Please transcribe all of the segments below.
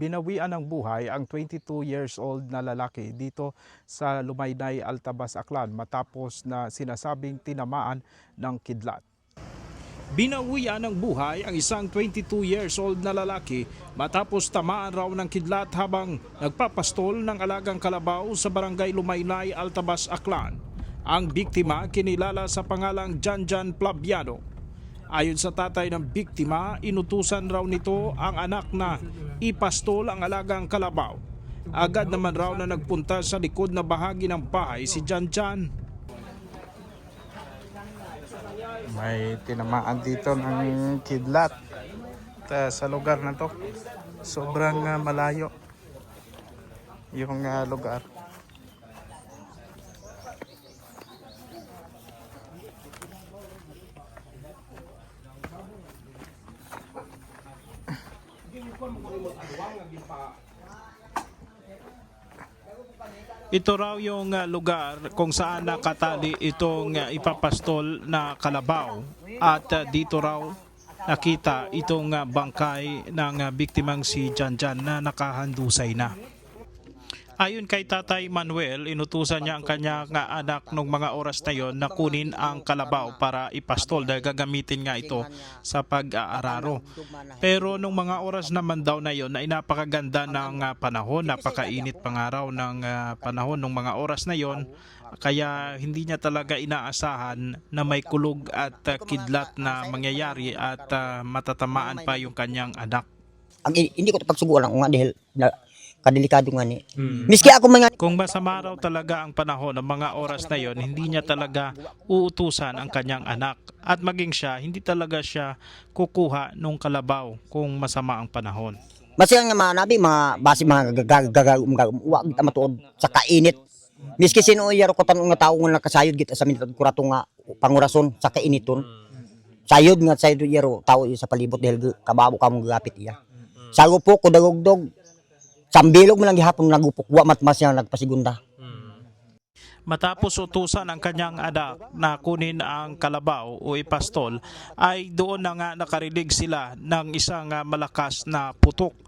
Binawian ng buhay ang 22 years old na lalaki dito sa Lumaynay, Altabas, Aklan matapos na sinasabing tinamaan ng kidlat. Binawian ng buhay ang isang 22 years old na lalaki matapos tamaan raw ng kidlat habang nagpapastol ng alagang kalabaw sa barangay Lumaynay, Altabas, Aklan. Ang biktima kinilala sa pangalang Janjan Plabiano. Ayon sa tatay ng biktima, inutusan raw nito ang anak na ipastol ang alagang kalabaw. Agad naman raw na nagpunta sa likod na bahagi ng bahay si Janjan. May tinamaan dito ng kidlat sa lugar na to. Sobrang malayo yung lugar. Ito raw yung lugar kung saan nakatali itong ipapastol na kalabaw at dito raw nakita itong bangkay ng biktimang si Janjan na nakahandusay na. Ayon kay Tatay Manuel, inutusan niya ang kanyang anak nung mga oras na yon na kunin ang kalabaw para ipastol dahil gagamitin nga ito sa pag-aararo. Pero nung mga oras naman daw na yon ay napakaganda ng panahon, napakainit pangaraw ng panahon nung mga oras na yon. Kaya hindi niya talaga inaasahan na may kulog at kidlat na mangyayari at matatamaan pa yung kanyang anak. Hindi ko ito pagsuguan lang nga dahil kadelikado nga ni. Miski ako mga... Kung masama raw talaga ang panahon ng mga oras na yon, hindi niya talaga uutusan ang kanyang anak. At maging siya, hindi talaga siya kukuha nung kalabaw kung masama ang panahon. Masaya nga mga nabi, mga base mga gagawag kita matuod sa kainit. Miski sino yaro ko tanong nga tao nga nakasayod kita sa minatad kurato nga pangurason sa kainiton. Sayod nga sayod yaro tao sa palibot dahil kababo ka mong gagapit iya. Sago po kudagogdog. Sambilog mo lang gihapon nagupok wa matmas niya nagpasigunda. Matapos utusan ang kanyang anak na kunin ang kalabaw o ipastol, ay doon na nga nakarinig sila ng isang malakas na putok.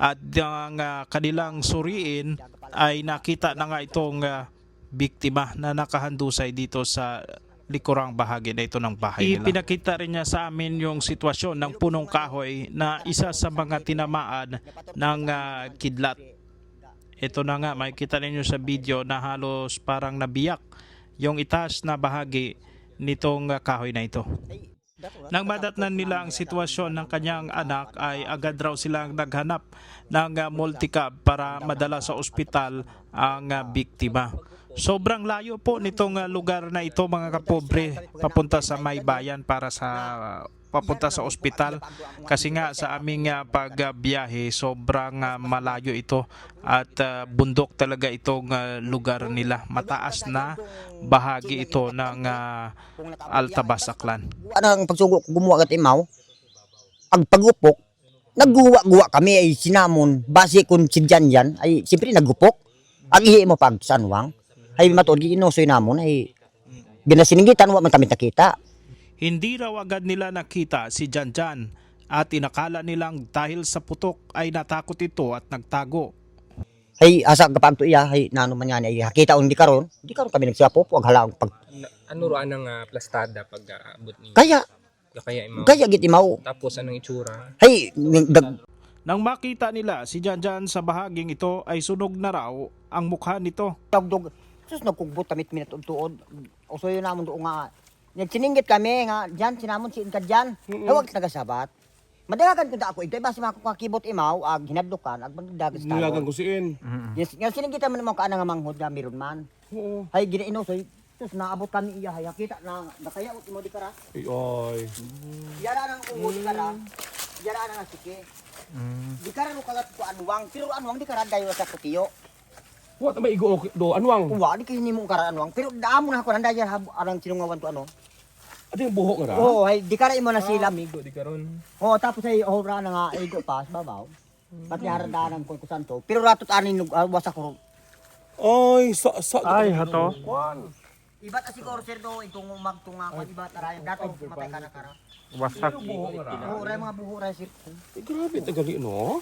At ang kanilang suriin ay nakita na nga itong biktima na nakahandusay dito sa likurang bahagi na ito ng bahay nila. Ipinakita rin niya sa amin yung sitwasyon ng punong kahoy na isa sa mga tinamaan ng kidlat. Ito na nga, makikita ninyo sa video na halos parang nabiyak yung itaas na bahagi nitong kahoy na ito. Nang madatnan nila ang sitwasyon ng kanyang anak ay agad raw silang naghanap ng multicab para madala sa ospital ang biktima. Sobrang layo po nitong lugar na ito mga kapobre, papunta sa Maybayan para papunta sa ospital kasi nga sa aming pagbiyahe sobrang malayo ito at bundok talaga itong lugar nila. Mataas na bahagi ito ng Altabas, Aklan. Anang pagsugo gumawa kat imaw, ang pagupok, nagguwa-guwa kami ay sinamon, base kun si Janjan ay siyempre nagupok. Ang ihi mo pag sanwang, ay matuod ginusoy namon ay ginasiningitan wa man kami nakita. Hindi raw agad nila nakita si Janjan at inakala nilang dahil sa putok ay natakot ito at nagtago. Ay asa kapag to iya ay nano man yan ay hakita on di karon kami nagsiapo ag halang pag ano roan ang plastada pag abot ni. kaya Imaw. kaya git imaw. Tapos anong itsura? Ay Nang makita nila si Janjan sa bahaging ito ay sunog na raw ang mukha nito. dog sus nagkugbot tamit minat tuod. Usoy namon do nga nagsininggit kami nga diyan sinamon si Inkad diyan. Hawag nagasabat. Madagagan kun ako ito base makakibot imaw ag hinadlukan ag magdagat sa Nilagang kusiin. Yes, nga sininggitan man mo ka nga manghod nga meron man. Oo. Hay ginainosoy sus naabot kami iya hay kita na nakaya mo di kara. Ay. Yara nang umo di kara. Yara nang sike. Di kara no kagat ko anwang pero anwang di kara dayo sa kutiyo. What may igo do anwang? Wa di kay nimo kara anwang pero daamo na ako nanda ya arang sinungawan to ano. Ate yung buhok nga ra. Oo, hay di kara imo na sila mi. Amigo di karon. Oo, tapos ay ora na nga igo pa sa babaw. Pati harandanan ko santo. Pero ratot anin wasa ko. Ay, Ay, hato. Iba ta siguro sir do itong magtunga ko iba tarayan dato matay ka na kara. Wasak. Oo, ray mga buho ray sir. Grabe tagali no.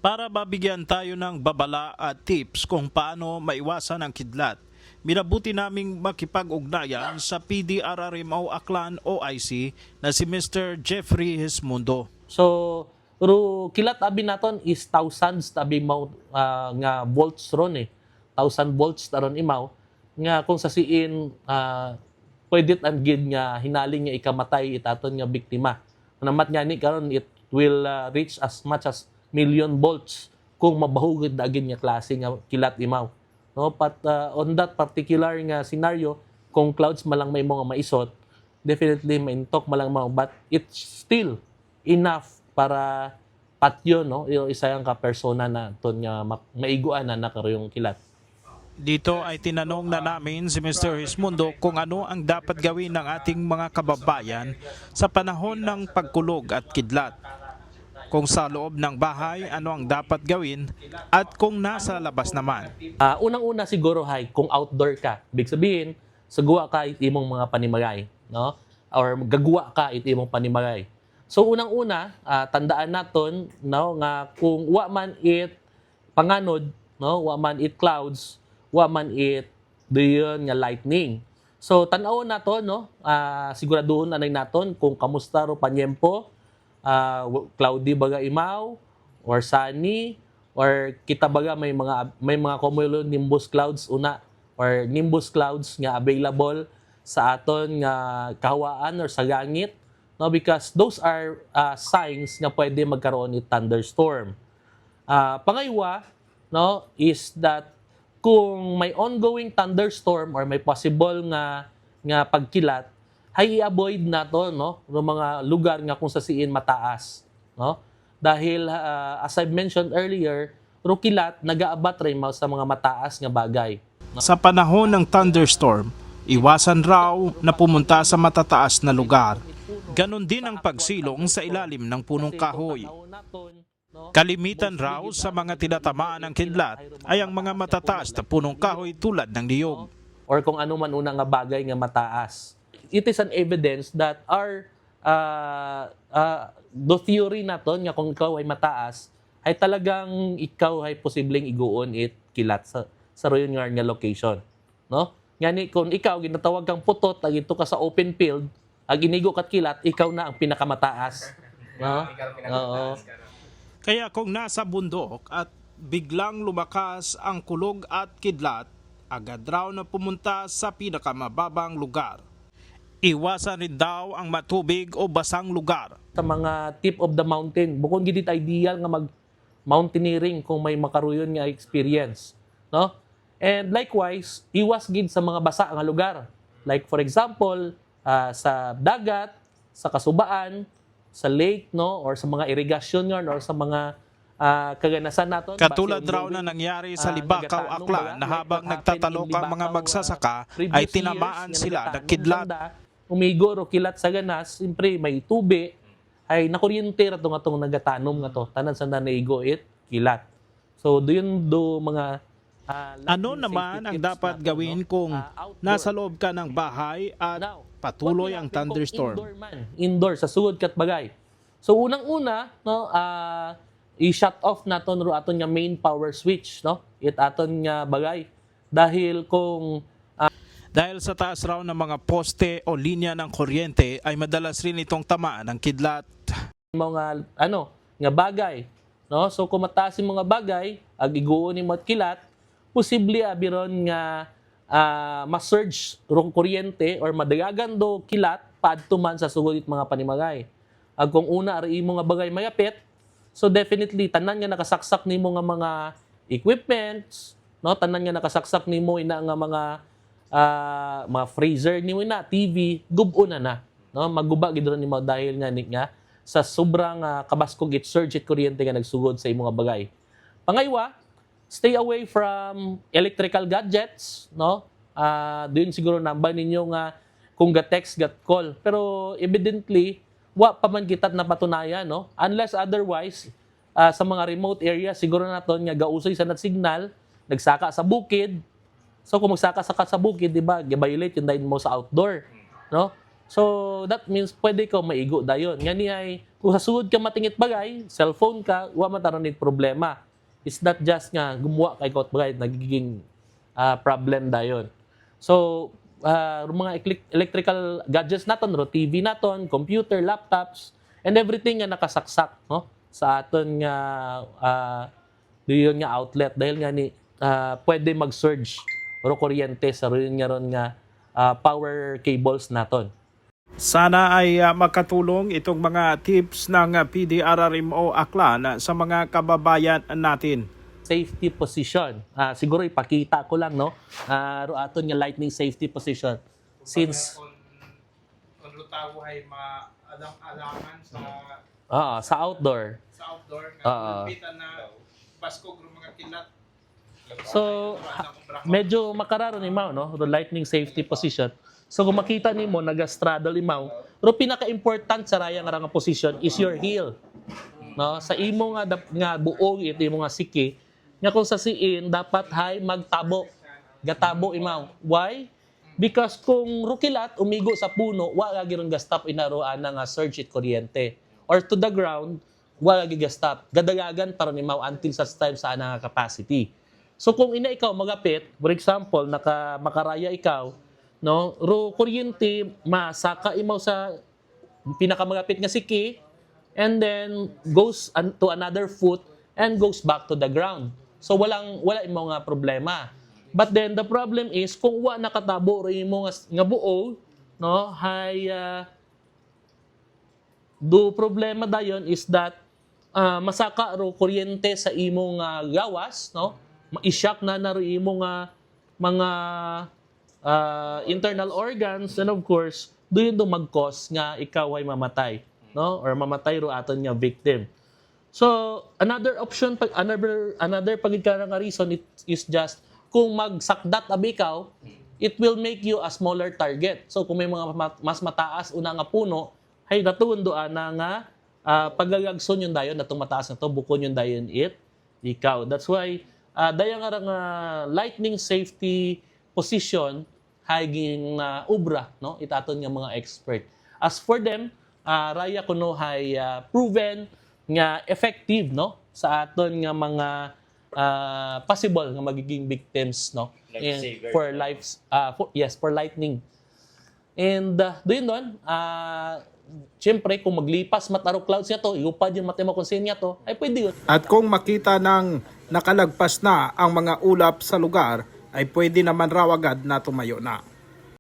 Para mabigyan tayo ng babala at tips kung paano maiwasan ang kidlat, minabuti naming makipag-ugnayan sa PDRRMO Aklan OIC na si Mr. Jeffrey Hismundo. So, pero kilat abi naton is thousands tabi mount nga volts ron eh. 1,000 volts taron imaw nga kung sa siin pwedit ang gid nga hinaling nga ikamatay itaton nga biktima. Namat nga ni karon it will reach as much as million volts kung mabahugid na agin nga klase nga kilat imaw. No, but on that particular nga scenario, kung clouds malang may mga maisot, definitely maintok malang mo, but it's still enough para patyo no yung isa yung ka persona na ton nga maiguan na nakarong kilat. Dito ay tinanong na namin si Mr. Hismundo kung ano ang dapat gawin ng ating mga kababayan sa panahon ng pagkulog at kidlat. Kung sa loob ng bahay, ano ang dapat gawin at kung nasa labas naman. Unang-una siguro hay kung outdoor ka, big sabihin sagwa ka it imong mga panimagay, no? Or gagawa ka it imong panimagay. So unang-una, tandaan naton no nga kung wa man it panganod, no, wa man it clouds, wa man it diyon nga lightning. So tan-aw naton no, siguraduhon anay naton kung kamusta ro panyempo, cloudy baga imaw or sunny or kita baga may mga cumulonimbus clouds una or nimbus clouds nga available sa aton nga kahawaan or sa langit. No, because those are signs na pwede magkaroon ni thunderstorm. Pangaywa, no, is that kung may ongoing thunderstorm or may possible nga pagkilat, ay i-avoid nato no ng mga lugar nga kung sa siin mataas, no? Dahil as I mentioned earlier, rukilat nagaabat rin sa mga mataas nga bagay. Sa panahon ng thunderstorm, iwasan raw na pumunta sa matataas na lugar. Ganon din ang pagsilong sa ilalim ng punong kahoy. Kalimitan raw sa mga tinatamaan ng kidlat ay ang mga matataas na punong kahoy tulad ng niyog. Or kung ano man una nga bagay nga mataas. It is an evidence that our the theory naton nga kung ikaw ay mataas ay talagang ikaw ay posibleng iguon it kilat sa royon nga location, no? Ngani kung ikaw ginatawag kang putot ag ito ka sa open field ag inigo kat kilat, ikaw na ang pinakamataas. No? Oo. Kaya kung nasa bundok at biglang lumakas ang kulog at kidlat, agad raw na pumunta sa pinakamababang lugar. Iwasan rin daw ang matubig o basang lugar. Sa mga tip of the mountain, bukod gid ideal nga mag-mountaineering kung may makaruyon nga experience. No? And likewise, iwas gid sa mga basa nga lugar. Like for example, sa dagat, sa kasubaan, sa lake, no, or sa mga irrigation yarn, or sa mga kaganasan naton. Katulad raw na nangyari sa Libakaw, Aklan, na habang nagtatalok ang mga magsasaka, ay tinamaan sila ng kidlat. Umigo o kilat sa ganas, siyempre may tubi, ay nakuryente ra itong nagatanom nga to. Tanan sa nanaigo it, kilat. So, doon mga ano naman ang dapat gawin kung nasa loob ka ng bahay at patuloy ang thunderstorm? Indoor, sa sugod kat bagay. So unang-una, no, i-shut off naton ro aton nga main power switch, no? It aton nga bagay. Dahil dahil sa taas raw ng mga poste o linya ng kuryente ay madalas rin itong tamaan ng kidlat. Mga nga bagay, no? So kung mataas yung mga bagay, ag iguon ni mo kilat, posible abiron nga ma-surge rong kuryente or madagagan do kilat padto man sa sugod mga panimagay. Ag kung una ari imo nga bagay mayapit, so definitely tanan nga nakasaksak nimo nga mga equipments, no, tanan nga nakasaksak nimo ina nga mga freezer nimo na TV gubo na, no, maguba gid ron nimo dahil nga sa sobrang kabaskog it surge it kuryente nga nagsugod sa imo nga bagay. Pangaywa, stay away from electrical gadgets, no? Doon siguro namba ninyo nga kung ga-text, ga-call. Pero evidently, wa pa man kita napatunayan, no? Unless otherwise, sa mga remote area, siguro naton nga gausoy sa signal, nagsaka sa bukid. So kung magsaka sa bukid, di ba, gi-violate yung dahil mo sa outdoor, no? So that means pwede ko maigo dayon. Ngani ay kung sa sugod ka matingit bagay, cellphone ka, wa man taron problema. It's not just nga gumawa kay kaut bagay nagiging problem dayon. So mga electrical gadgets naton, TV naton, computer, laptops, and everything nga nakasaksak, no, sa aton nga diyon nga outlet dahil nga ni pwede mag-surge o kuryente sa rin nga ron nga power cables naton. Sana ay makatulong itong mga tips ng PDRRMO Aklan sa mga kababayan natin. Safety position. Siguro ipakita ko lang, no, aton nga lightning safety position. Since kung lutaw ay maalam-alaman sa outdoor. sa outdoor Oo. lapitan na Pasko ng mga kilat. So, medyo makararo ni Mao, no? The lightning safety position. So, kung makita ni mo, nag-straddle ni Mao, pero pinaka-important sa raya nga position is your heel. No? Sa imo nga buog, ito imo nga siki, nga kung sa siin, dapat hay magtabo. Gatabo imaw. Why? Because kung rukilat, umigo sa puno, wala girong gastap inaroan nga surge it kuryente. Or to the ground, wala gigastap. Gadagagan para ni Mao until sa time sa nga capacity. So kung ina ikaw magapit, for example, makaraya ikaw, no, ro kuryente masaka imaw sa pinakamagapit nga siki and then goes to another foot and goes back to the ground. So wala imo nga problema. But then the problem is kung wa nakatabo ro imo nga buo, no, hay do problema dayon is that masaka ro kuryente sa imong gawas, no? Ma-shock na ro imong mga internal organs, and of course, doon mag-cause nga ikaw ay mamatay, no? Or mamatay ro aton nga victim. So, another option, another pagigkarang nga reason is just kung magsakdat abi ikaw, it will make you a smaller target. So, kung may mga mas mataas una nga puno, hay natuon doan na nga paggagagson yung dayon natong mataas na to, bukon yung dayon ikaw. That's why dayang nga lightning safety position haging ubra, no, itaton nga mga expert. As for them, raya kuno hay proven nga effective, no, sa aton nga mga possible nga magiging victims, no, for lives for lightning. And doon siyempre, kung maglipas mataro clouds niya to, iupad yung matemakonsin niya to, ay pwede yun. At kung makita ng nakalagpas na ang mga ulap sa lugar, ay pwede naman raw agad na tumayo na.